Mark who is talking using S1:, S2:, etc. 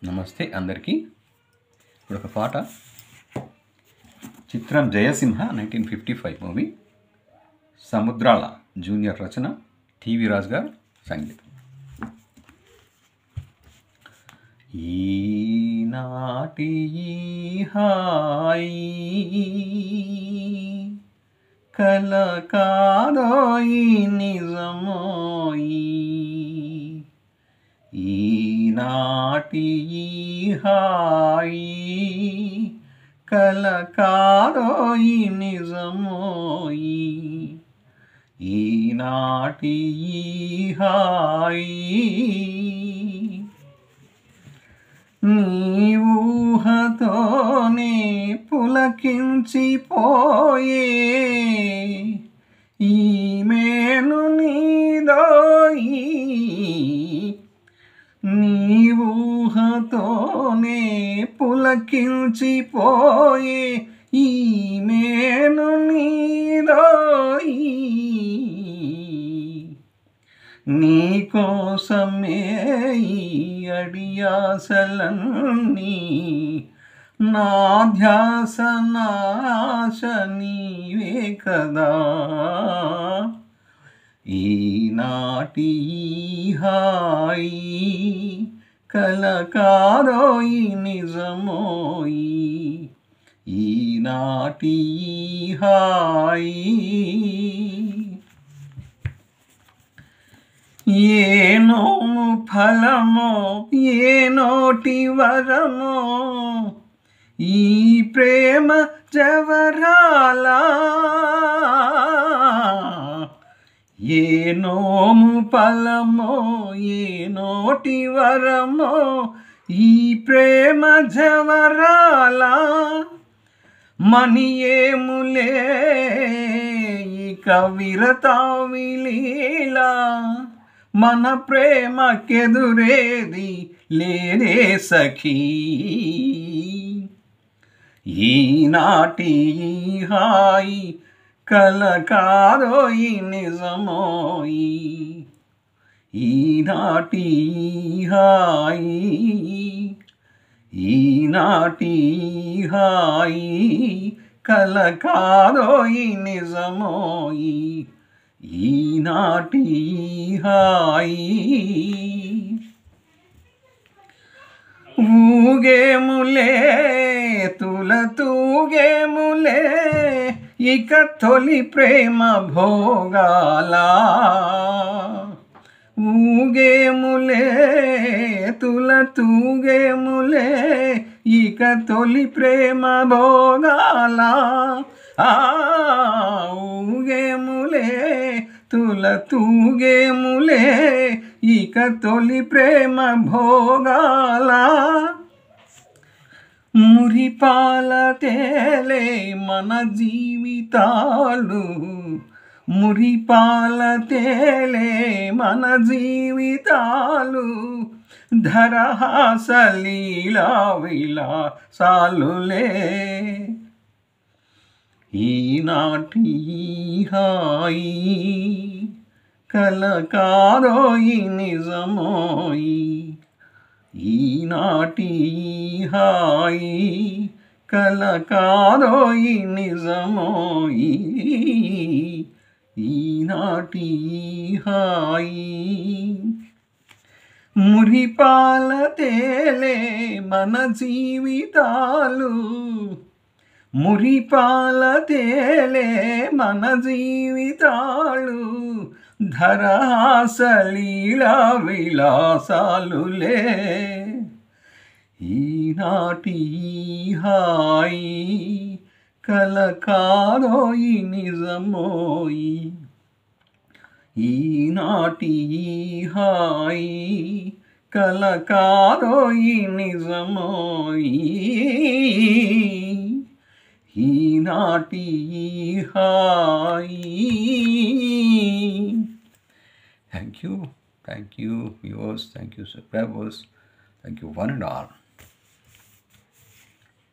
S1: నమస్తే అందరికీ. ఇప్పుడు ఒక పాట, చిత్రం జయసింహ 1955 మూవీ, సముద్రాల జూనియర్ రచన, టీవీ రాజు గారు సంగీతం. ఈనాటి హాయి కల కాదోయి నిజమోయి, ఈనాటి హాయి కల కాదోయి నిజమోయి, ఈనాటి హాయి నీ ఊహతోనే పులకించిపోయే, ఈ మేను నీదోయి, నీ ఊహతోనే పులకించిపోయే, ఈ మేను నీదోయి, నీ కోసమే ఈ అడియాసలన్నీ, నా ధ్యాస నాశ నీవే కదా, ఈనాటి హాయి కల కాదోయి నిజమోయి, ఈనాటి హాయి ఏ నోము ఫలమో ఏ నోటి వరమో, ఈ ప్రేమ జవరాల, ఏ నోము ఫలమో ఏ నోటి వరమో, ఈ ప్రేమ జవరాల, మనియేములే ఇక విరతావిలీలా, మన ప్రేమకెదురేది లేదే సఖీ, ఈనాటి హాయి కల కాదోయి నిజమోయి, ఈనాటి హాయి, ఈనాటి హాయి కల కాదోయి నిజమోయి, ఈనాటి హాయి ఊగేములే తులతూగేములే ఇక తొలి ప్రేమ భోగాల, ఊగేములే తులతూగేములే ఇక తొలి ప్రేమ భోగాల, ఊగేములే తులతూగేములే ఇక తొలి ప్రేమ భోగాల, మురిపాల తేలే మన జీవితాలు, మురిపాల తేలే మన జీవితాలు, ధరహాస లీలా విలాసాలులే, ఈనాటి హాయి కల కాదోయి నిజమోయి, ఈనాటి హాయి కల కాదోయి నిజమోయి, ఈనాటి హాయి మురిపాల తేలే మన జీవితాలు, మురిపాల తేలే మన జీవితాలు, ధరహాస లీలా విలాసాలులే, ఈనాటి హాయి కల కాదోయి నిజమోయి, ఈనాటి హాయి కల కాదోయి నిజమోయి, ఈనాటి హాయి. Thank you viewers, thank you subscribers, thank you one and all.